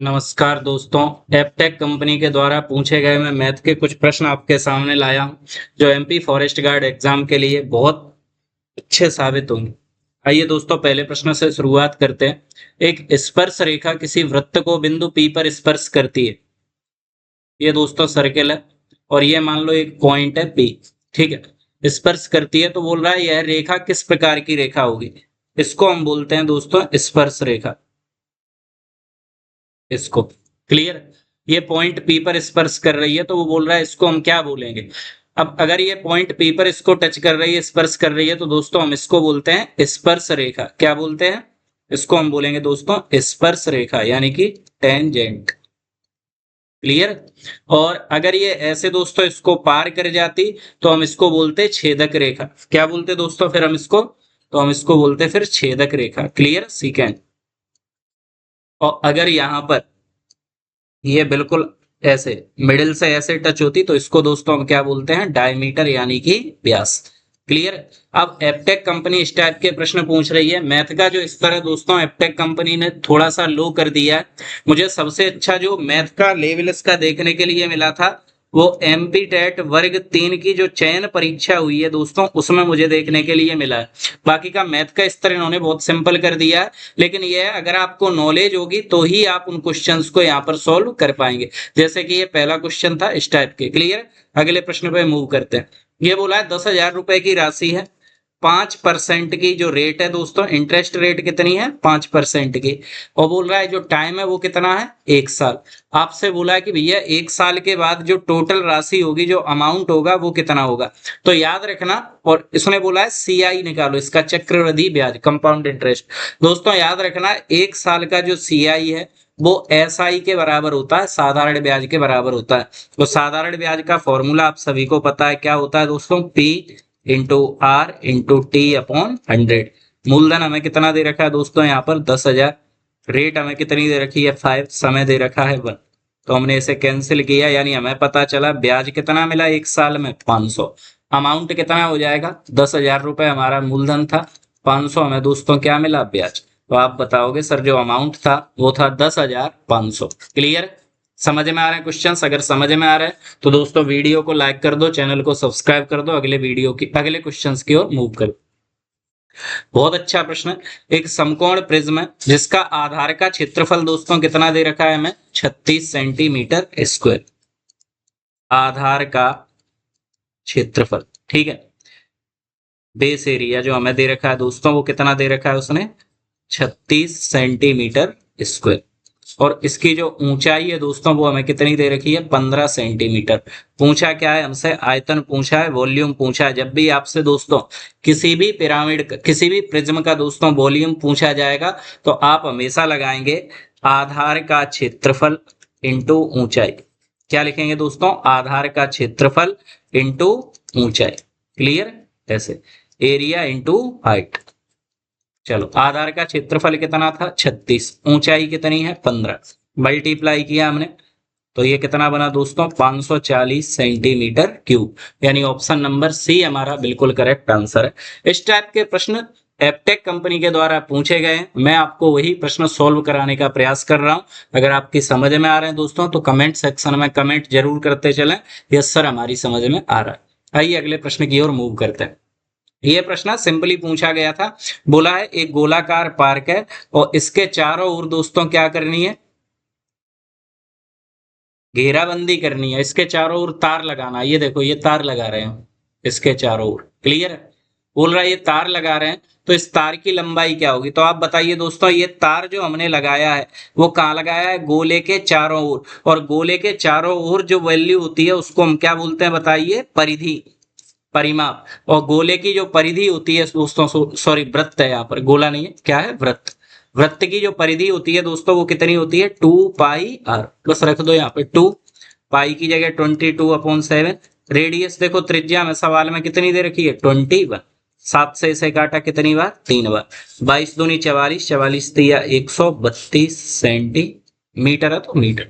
नमस्कार दोस्तों। Aptech company के द्वारा पूछे गए मैं मैथ के कुछ प्रश्न आपके सामने लाया हूं जो एमपी फॉरेस्ट गार्ड एग्जाम के लिए बहुत अच्छे साबित होंगे। आइए दोस्तों, पहले प्रश्न से शुरुआत करते हैं। एक स्पर्श रेखा किसी वृत्त को बिंदु पी पर स्पर्श करती है। ये दोस्तों सर्किल है और ये मान लो एक पॉइंट है पी। ठीक है, स्पर्श करती है तो बोल रहा है यह रेखा किस प्रकार की रेखा होगी। इसको हम बोलते हैं दोस्तों स्पर्श रेखा। इसको क्लियर। ये पॉइंट पी पर स्पर्श कर रही है तो वो बोल रहा है इसको हम क्या बोलेंगे। अब अगर ये पॉइंट पी पर इसको टच कर रही है, स्पर्श कर रही है, तो दोस्तों हम इसको बोलते हैं स्पर्श रेखा। क्या बोलते हैं? इसको हम बोलेंगे दोस्तों स्पर्श रेखा, यानी कि टेंजेंट। क्लियर। और अगर ये ऐसे दोस्तों इसको पार कर जाती तो हम इसको बोलते छेदक रेखा। क्या बोलते दोस्तों फिर हम इसको? तो हम इसको बोलते फिर छेदक रेखा। Clear, second. और अगर यहां पर ये बिल्कुल ऐसे मिडिल से ऐसे टच होती तो इसको दोस्तों हम क्या बोलते हैं? डायमीटर, यानी कि व्यास। क्लियर। अब एपटेक कंपनी इस टाइप के प्रश्न पूछ रही है। मैथ का जो स्तर है दोस्तों एपटेक कंपनी ने थोड़ा सा लो कर दिया है। मुझे सबसे अच्छा जो मैथ का लेवल इसका देखने के लिए मिला था वो एमपी टेट वर्ग 3 की जो चयन परीक्षा हुई है दोस्तों उसमें मुझे देखने के लिए मिला है। बाकी का मैथ का स्तर इन्होंने बहुत सिंपल कर दिया है, लेकिन यह अगर आपको नॉलेज होगी तो ही आप उन क्वेश्चंस को यहाँ पर सॉल्व कर पाएंगे। जैसे कि ये पहला क्वेश्चन था इस टाइप के। क्लियर। अगले प्रश्न पे मूव करते हैं। ये बोला है 10,000 रुपए की राशि है, 5% की जो रेट है दोस्तों, इंटरेस्ट रेट कितनी है? 5% की। और बोल रहा है जो टाइम है वो कितना है? 1 साल। आपसे बोला है कि भैया 1 साल के बाद जो टोटल राशि होगी, जो अमाउंट होगा वो कितना होगा। तो याद रखना, और इसने बोला है सीआई निकालो, इसका चक्रवृद्धि ब्याज, कंपाउंड इंटरेस्ट। दोस्तों याद रखना 1 साल का जो सीआई है वो एसआई के बराबर होता है, साधारण ब्याज के बराबर होता है। तो साधारण ब्याज का फॉर्मूला आप सभी को पता है, क्या होता है दोस्तों? P into R into T upon 100। मूलधन हमें कितना दे रखा है दोस्तों यहाँ पर? 10,000। रेट हमें कितनी दे रखी है? 5। समय दे रखा है 1। तो हमने इसे कैंसिल किया, यानी हमें पता चला ब्याज कितना मिला 1 साल में? 500। अमाउंट कितना हो जाएगा? 10,000 रुपए हमारा मूलधन था, 500 हमें दोस्तों क्या मिला? ब्याज। तो आप बताओगे सर जो अमाउंट था वो था 10,500। क्लियर। समझ में आ रहे हैं क्वेश्चंस? अगर समझ में आ रहे हैं तो दोस्तों वीडियो को लाइक कर दो, चैनल को सब्सक्राइब कर दो, अगले वीडियो की अगले क्वेश्चंस की ओर मूव करो। बहुत अच्छा प्रश्न है। एक समकोण प्रिज्म है जिसका आधार का क्षेत्रफल दोस्तों कितना दे रखा है हमें? 36 सेंटीमीटर स्क्वायर। आधार का क्षेत्रफल, ठीक है। बेस एरिया जो हमें दे रखा है दोस्तों वो कितना दे रखा है उसने? 36 सेंटीमीटर स्क्वायर। और इसकी जो ऊंचाई है दोस्तों वो हमें कितनी दे रखी है? 15 सेंटीमीटर। पूछा क्या है हमसे? आयतन पूछा है, वॉल्यूम पूछा है। जब भी आपसे दोस्तों किसी भी पिरामिड किसी भी प्रिज्म का दोस्तों वॉल्यूम पूछा जाएगा तो आप हमेशा लगाएंगे आधार का क्षेत्रफल इंटू ऊंचाई। क्या लिखेंगे दोस्तों? आधार का क्षेत्रफल इंटू ऊंचाई। क्लियर। ऐसे एरिया इंटू हाइट। चलो, आधार का क्षेत्रफल कितना था? 36। ऊंचाई कितनी है? 15। मल्टीप्लाई किया हमने तो ये कितना बना दोस्तों? 540 सेंटीमीटर क्यूब। यानी ऑप्शन नंबर सी हमारा बिल्कुल करेक्ट आंसर है। इस टाइप के प्रश्न एपटेक कंपनी के द्वारा पूछे गए हैं। मैं आपको वही प्रश्न सॉल्व कराने का प्रयास कर रहा हूं। अगर आपकी समझ में आ रहे हैं दोस्तों तो कमेंट सेक्शन में कमेंट जरूर करते चलें, यस सर हमारी समझ में आ रहा है। आइए अगले प्रश्न की ओर मूव करते हैं। ये प्रश्न सिंपली पूछा गया था। बोला है एक गोलाकार पार्क है और इसके चारों ओर दोस्तों क्या करनी है? घेराबंदी करनी है। इसके चारों ओर तार लगाना। ये देखो ये तार लगा रहे हैं इसके चारों ओर। क्लियर है। बोल रहा है ये तार लगा रहे हैं तो इस तार की लंबाई क्या होगी? तो आप बताइए दोस्तों, ये तार जो हमने लगाया है वो कहाँ लगाया है? गोले के चारों ओर। और गोले के चारों ओर जो वैल्यू होती है उसको हम क्या बोलते हैं? बताइए। परिधि, परिमाप। और गोले की जो परिधि होती है दोस्तों, सॉरी वृत्त है, यहाँ पर गोला नहीं है, क्या है? वृत्त। वृत्त की जो परिधि होती है दोस्तों वो कितनी होती है? 2πr। बस रख दो यहाँ पे 2, पाई की जगह 22/7। रेडियस देखो, त्रिज्या में सवाल में कितनी दे रखी है? 21। 7 से इसे काटा कितनी बार? 3 बार। 22 दूनी 44, 44 तिया 132 सेंटीमीटर है तो मीटर,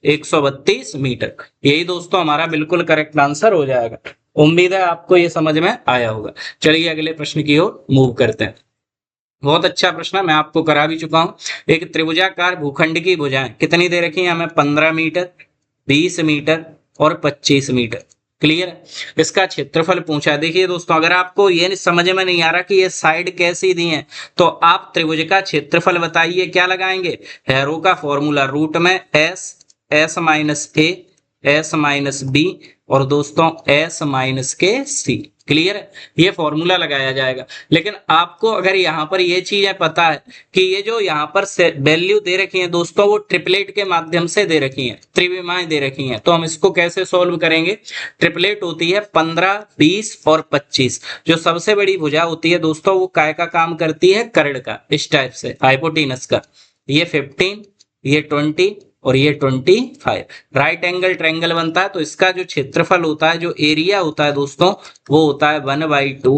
132 मीटर। यही दोस्तों हमारा बिल्कुल करेक्ट आंसर हो जाएगा। उम्मीद है आपको ये समझ में आया होगा। चलिए अगले प्रश्न की ओर मूव करते हैं। बहुत अच्छा प्रश्न है, मैं आपको करा भी चुका हूं। एक त्रिभुजाकार भूखंड की भुजाएं कितनी दे रखी है हमें? 15 मीटर, 20 मीटर और 25 मीटर। क्लियर है? इसका क्षेत्रफल पूछा है। देखिए दोस्तों, अगर आपको ये नहीं समझ में नहीं आ रहा कि ये साइड कैसी दी है, तो आप त्रिभुज का क्षेत्रफल बताइए, क्या लगाएंगे? हैरो का फॉर्मूला, रूट में एस, एस माइनस ए, एस माइनस बी और दोस्तों एस माइनस के सी। क्लियर है? ये फॉर्मूला लगाया जाएगा। लेकिन आपको अगर यहाँ पर ये चीजें पता है कि ये जो यहाँ पर वैल्यू दे रखी है दोस्तों, वो ट्रिपलेट के माध्यम से दे रखी है, त्रिविमाएं दे रखी हैं, तो हम इसको कैसे सॉल्व करेंगे? ट्रिपलेट होती है 15, 20 और 25। जो सबसे बड़ी भुजा होती है दोस्तों, वो काय का काम करती है? कर्ण का। इस टाइप से हाइपोटेनस का। ये 15, ये 20 और ये 25। राइट एंगल ट्रायंगल बनता है, तो इसका जो क्षेत्रफल होता है, जो एरिया होता है दोस्तों, वो होता है 1/2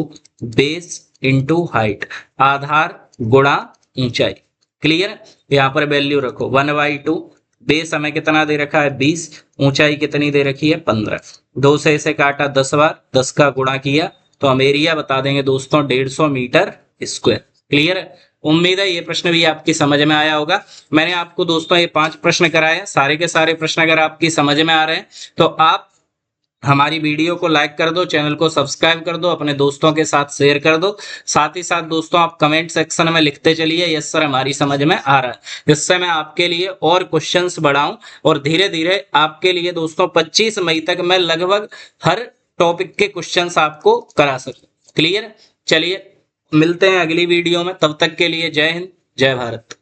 बेस इंटू हाइट, आधार गुणा ऊंचाई। क्लियर? यहाँ पर वैल्यू रखो 1/2, बेस हमें कितना दे रखा है? 20, ऊंचाई कितनी दे रखी है? 15। 2 से इसे काटा 10 बार, 10 का गुणा किया तो हम एरिया बता देंगे दोस्तों 150 मीटर स्क्वायर। क्लियर है? उम्मीद है ये प्रश्न भी आपकी समझ में आया होगा। मैंने आपको दोस्तों ये 5 प्रश्न कराए, सारे के सारे प्रश्न अगर आपकी समझ में आ रहे हैं तो आप हमारी वीडियो को लाइक कर दो, चैनल को सब्सक्राइब कर दो, अपने दोस्तों के साथ शेयर कर दो। साथ ही साथ दोस्तों आप कमेंट सेक्शन में लिखते चलिए यस सर हमारी समझ में आ रहा है, जिससे मैं आपके लिए और क्वेश्चंस बढ़ाऊं और धीरे धीरे आपके लिए दोस्तों 25 मई तक मैं लगभग हर टॉपिक के क्वेश्चंस आपको करा सकूं। क्लियर? चलिए मिलते हैं अगली वीडियो में, तब तक के लिए जय हिंद, जय भारत।